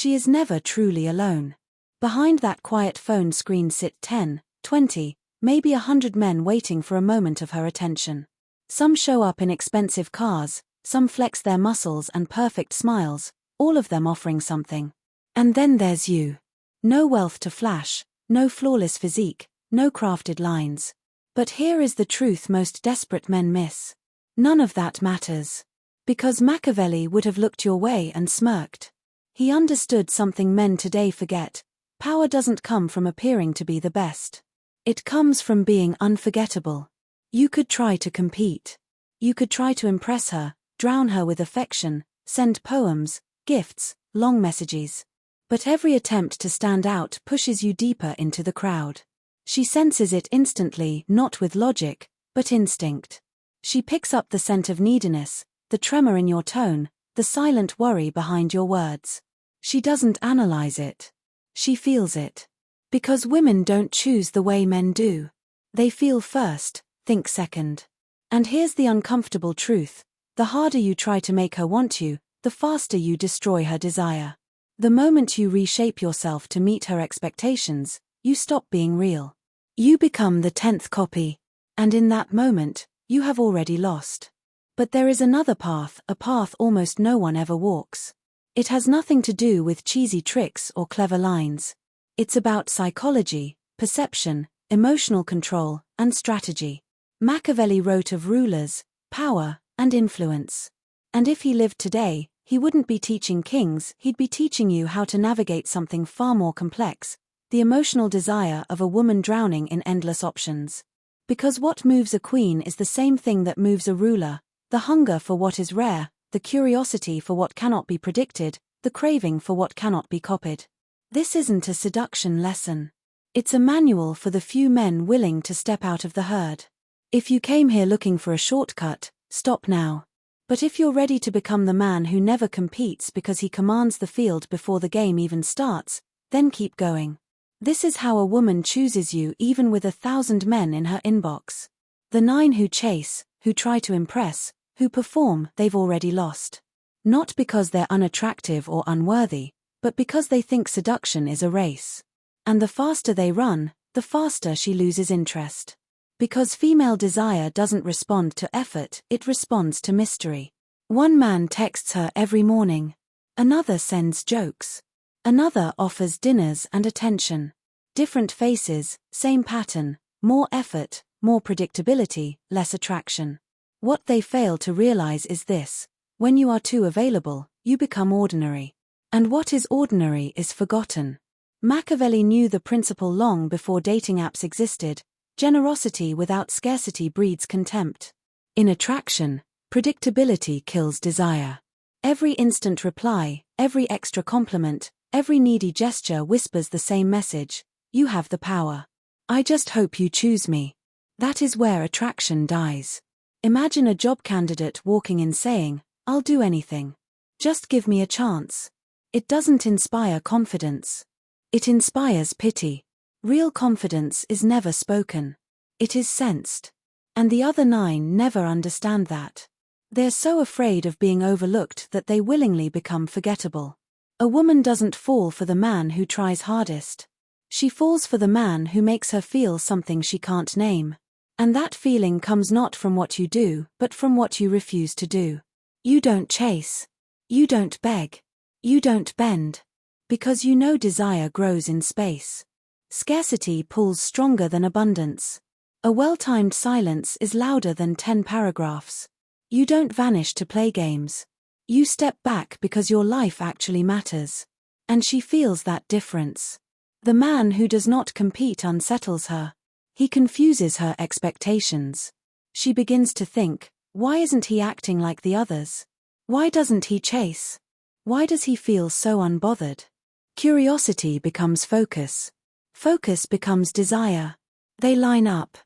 She is never truly alone. Behind that quiet phone screen sit 10, 20, maybe 100 men waiting for a moment of her attention. Some show up in expensive cars, some flex their muscles and perfect smiles, all of them offering something. And then there's you. No wealth to flash, no flawless physique, no crafted lines. But here is the truth most desperate men miss. None of that matters. Because Machiavelli would have looked your way and smirked. He understood something men today forget. Power doesn't come from appearing to be the best. It comes from being unforgettable. You could try to compete. You could try to impress her, drown her with affection, send poems, gifts, long messages. But every attempt to stand out pushes you deeper into the crowd. She senses it instantly, not with logic, but instinct. She picks up the scent of neediness, the tremor in your tone, the silent worry behind your words. She doesn't analyze it. She feels it. Because women don't choose the way men do. They feel first, think second. And here's the uncomfortable truth. The harder you try to make her want you, the faster you destroy her desire. The moment you reshape yourself to meet her expectations, you stop being real. You become the 10th copy. And in that moment, you have already lost. But there is another path, a path almost no one ever walks. It has nothing to do with cheesy tricks or clever lines. It's about psychology, perception, emotional control, and strategy. Machiavelli wrote of rulers, power, and influence. And if he lived today, he wouldn't be teaching kings, he'd be teaching you how to navigate something far more complex, the emotional desire of a woman drowning in endless options. Because what moves a queen is the same thing that moves a ruler, the hunger for what is rare, the curiosity for what cannot be predicted, the craving for what cannot be copied. This isn't a seduction lesson. It's a manual for the few men willing to step out of the herd. If you came here looking for a shortcut, stop now. But if you're ready to become the man who never competes because he commands the field before the game even starts, then keep going. This is how a woman chooses you even with 1,000 men in her inbox. The 9 who chase, who try to impress, who perform, they've already lost. Not because they're unattractive or unworthy, but because they think seduction is a race. And the faster they run, the faster she loses interest. Because female desire doesn't respond to effort, it responds to mystery. One man texts her every morning. Another sends jokes. Another offers dinners and attention. Different faces, same pattern, more effort, more predictability, less attraction. What they fail to realize is this: when you are too available, you become ordinary. And what is ordinary is forgotten. Machiavelli knew the principle long before dating apps existed. Generosity without scarcity breeds contempt. In attraction, predictability kills desire. Every instant reply, every extra compliment, every needy gesture whispers the same message: you have the power. I just hope you choose me. That is where attraction dies. Imagine a job candidate walking in saying, "I'll do anything. Just give me a chance." It doesn't inspire confidence. It inspires pity. Real confidence is never spoken. It is sensed. And the other 9 never understand that. They're so afraid of being overlooked that they willingly become forgettable. A woman doesn't fall for the man who tries hardest. She falls for the man who makes her feel something she can't name. And that feeling comes not from what you do, but from what you refuse to do. You don't chase. You don't beg. You don't bend. Because you know desire grows in space. Scarcity pulls stronger than abundance. A well-timed silence is louder than 10 paragraphs. You don't vanish to play games. You step back because your life actually matters. And she feels that difference. The man who does not compete unsettles her. He confuses her expectations. She begins to think, why isn't he acting like the others? Why doesn't he chase? Why does he feel so unbothered? Curiosity becomes focus. Focus becomes desire. They line up.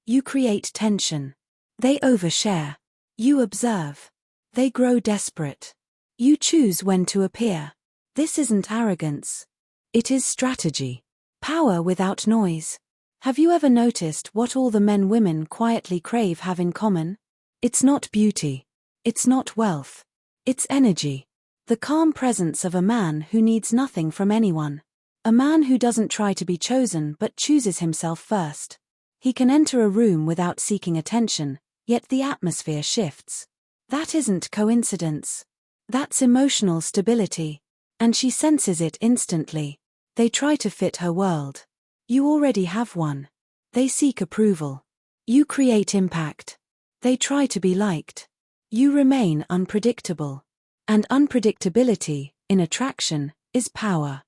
You create tension. They overshare. You observe. They grow desperate. You choose when to appear. This isn't arrogance. It is strategy. Power without noise. Have you ever noticed what all the men women quietly crave have in common? It's not beauty. It's not wealth. It's energy. The calm presence of a man who needs nothing from anyone. A man who doesn't try to be chosen but chooses himself first. He can enter a room without seeking attention, yet the atmosphere shifts. That isn't coincidence. That's emotional stability. And she senses it instantly. They try to fit her world. You already have one. They seek approval. You create impact. They try to be liked. You remain unpredictable. And unpredictability, in attraction, is power.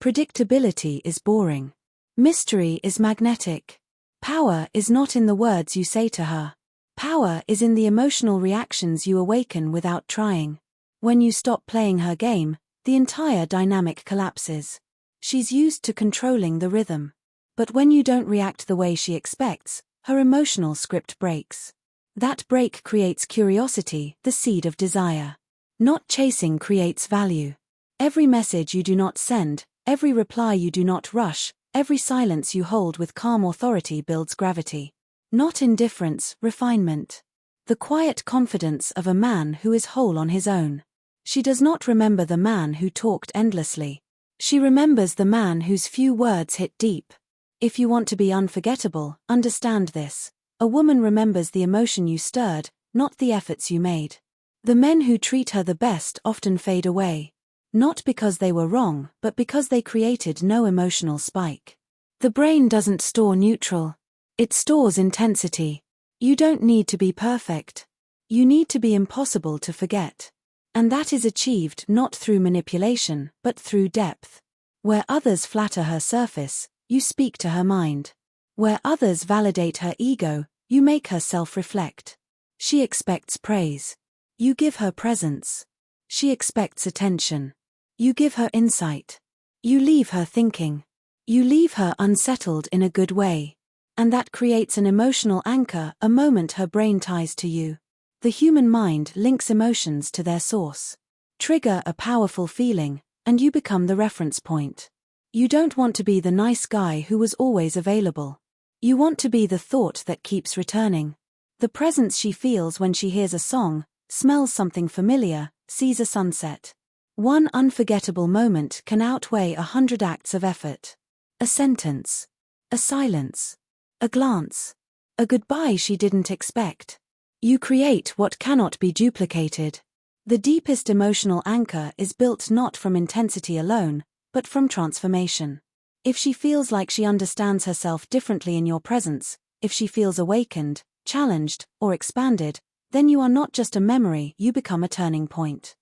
Predictability is boring. Mystery is magnetic. Power is not in the words you say to her. Power is in the emotional reactions you awaken without trying. When you stop playing her game, the entire dynamic collapses. She's used to controlling the rhythm. But when you don't react the way she expects, her emotional script breaks. That break creates curiosity, the seed of desire. Not chasing creates value. Every message you do not send, every reply you do not rush, every silence you hold with calm authority builds gravity. Not indifference, refinement. The quiet confidence of a man who is whole on his own. She does not remember the man who talked endlessly. She remembers the man whose few words hit deep. If you want to be unforgettable, understand this. A woman remembers the emotion you stirred, not the efforts you made. The men who treat her the best often fade away. Not because they were wrong, but because they created no emotional spike. The brain doesn't store neutral. It stores intensity. You don't need to be perfect. You need to be impossible to forget. And that is achieved not through manipulation, but through depth. Where others flatter her surface, you speak to her mind. Where others validate her ego, you make her self-reflect. She expects praise. You give her presence. She expects attention. You give her insight. You leave her thinking. You leave her unsettled in a good way. And that creates an emotional anchor, a moment her brain ties to you. The human mind links emotions to their source. Trigger a powerful feeling, and you become the reference point. You don't want to be the nice guy who was always available. You want to be the thought that keeps returning. The presence she feels when she hears a song, smells something familiar, sees a sunset. One unforgettable moment can outweigh 100 acts of effort. A sentence. A silence. A glance. A goodbye she didn't expect. You create what cannot be duplicated. The deepest emotional anchor is built not from intensity alone, but from transformation. If she feels like she understands herself differently in your presence, if she feels awakened, challenged, or expanded, then you are not just a memory, you become a turning point.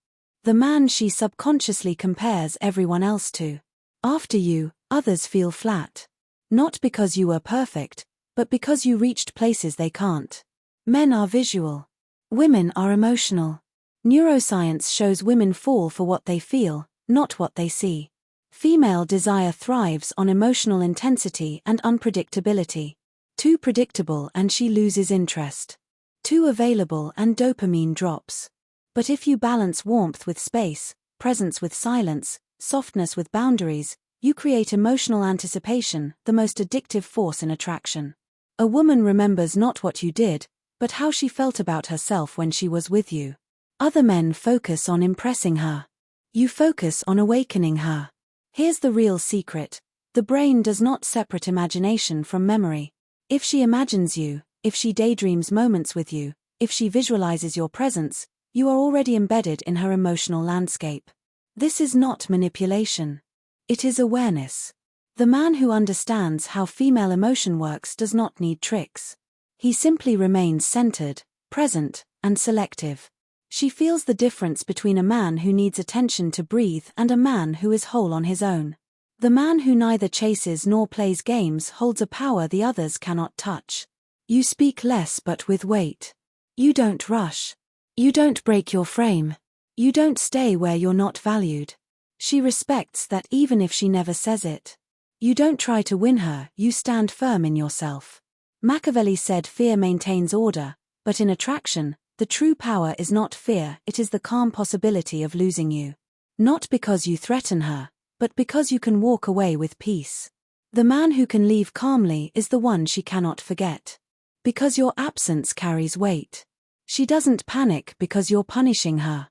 The man she subconsciously compares everyone else to. After you, others feel flat. Not because you were perfect, but because you reached places they can't. Men are visual. Women are emotional. Neuroscience shows women fall for what they feel, not what they see. Female desire thrives on emotional intensity and unpredictability. Too predictable and she loses interest. Too available and dopamine drops. But if you balance warmth with space, presence with silence, softness with boundaries, you create emotional anticipation, the most addictive force in attraction. A woman remembers not what you did, but how she felt about herself when she was with you. Other men focus on impressing her. You focus on awakening her. Here's the real secret. The brain does not separate imagination from memory. If she imagines you, if she daydreams moments with you, if she visualizes your presence, you are already embedded in her emotional landscape. This is not manipulation. It is awareness. The man who understands how female emotion works does not need tricks. He simply remains centered, present, and selective. She feels the difference between a man who needs attention to breathe and a man who is whole on his own. The man who neither chases nor plays games holds a power the others cannot touch. You speak less but with weight. You don't rush. You don't break your frame. You don't stay where you're not valued. She respects that even if she never says it. You don't try to win her, you stand firm in yourself. Machiavelli said fear maintains order, but in attraction, the true power is not fear, it is the calm possibility of losing you. Not because you threaten her, but because you can walk away with peace. The man who can leave calmly is the one she cannot forget. Because your absence carries weight. She doesn't panic because you're punishing her.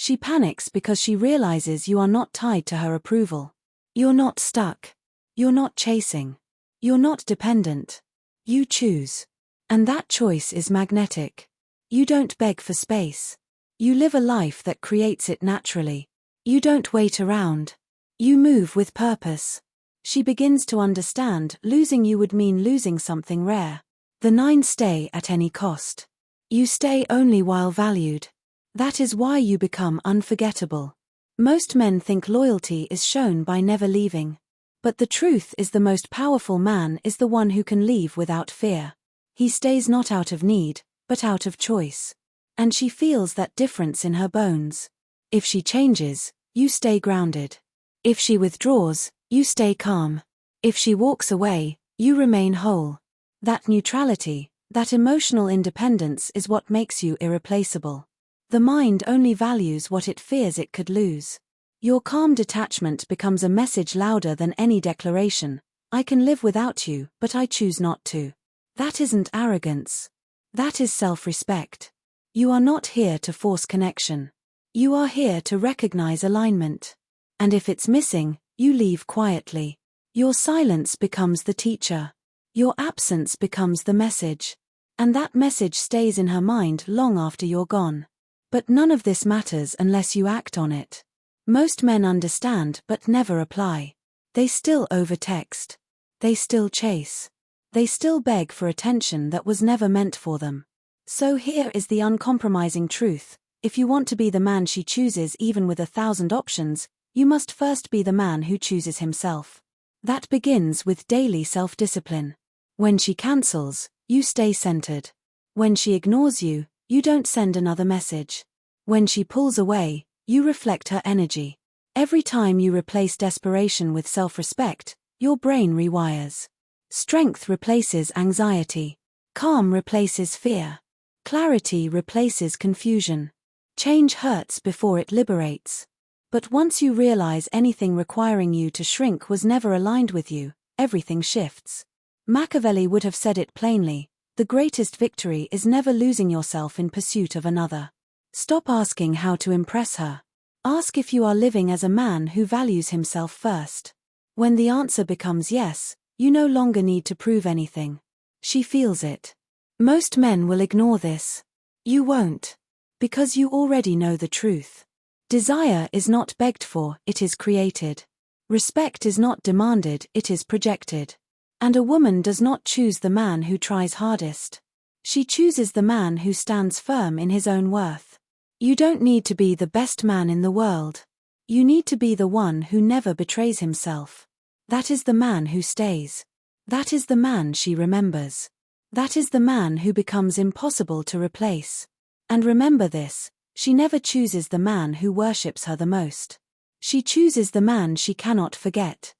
She panics because she realizes you are not tied to her approval. You're not stuck. You're not chasing. You're not dependent. You choose. And that choice is magnetic. You don't beg for space. You live a life that creates it naturally. You don't wait around. You move with purpose. She begins to understand losing you would mean losing something rare. The 9 stay at any cost. You stay only while valued. That is why you become unforgettable. Most men think loyalty is shown by never leaving. But the truth is the most powerful man is the one who can leave without fear. He stays not out of need, but out of choice. And she feels that difference in her bones. If she changes, you stay grounded. If she withdraws, you stay calm. If she walks away, you remain whole. That neutrality, that emotional independence is what makes you irreplaceable. The mind only values what it fears it could lose. Your calm detachment becomes a message louder than any declaration. I can live without you, but I choose not to. That isn't arrogance. That is self-respect. You are not here to force connection. You are here to recognize alignment. And if it's missing, you leave quietly. Your silence becomes the teacher. Your absence becomes the message. And that message stays in her mind long after you're gone. But none of this matters unless you act on it. Most men understand but never apply. They still overtext. They still chase. They still beg for attention that was never meant for them. So here is the uncompromising truth. If you want to be the man she chooses even with 1,000 options, you must first be the man who chooses himself. That begins with daily self-discipline. When she cancels, you stay centered. When she ignores you, you don't send another message. When she pulls away, you reflect her energy. Every time you replace desperation with self-respect, your brain rewires. Strength replaces anxiety. Calm replaces fear. Clarity replaces confusion. Change hurts before it liberates. But once you realize anything requiring you to shrink was never aligned with you, everything shifts. Machiavelli would have said it plainly, the greatest victory is never losing yourself in pursuit of another. Stop asking how to impress her. Ask if you are living as a man who values himself first. When the answer becomes yes, you no longer need to prove anything. She feels it. Most men will ignore this. You won't. Because you already know the truth. Desire is not begged for, it is created. Respect is not demanded, it is projected. And a woman does not choose the man who tries hardest. She chooses the man who stands firm in his own worth. You don't need to be the best man in the world. You need to be the one who never betrays himself. That is the man who stays. That is the man she remembers. That is the man who becomes impossible to replace. And remember this, she never chooses the man who worships her the most. She chooses the man she cannot forget.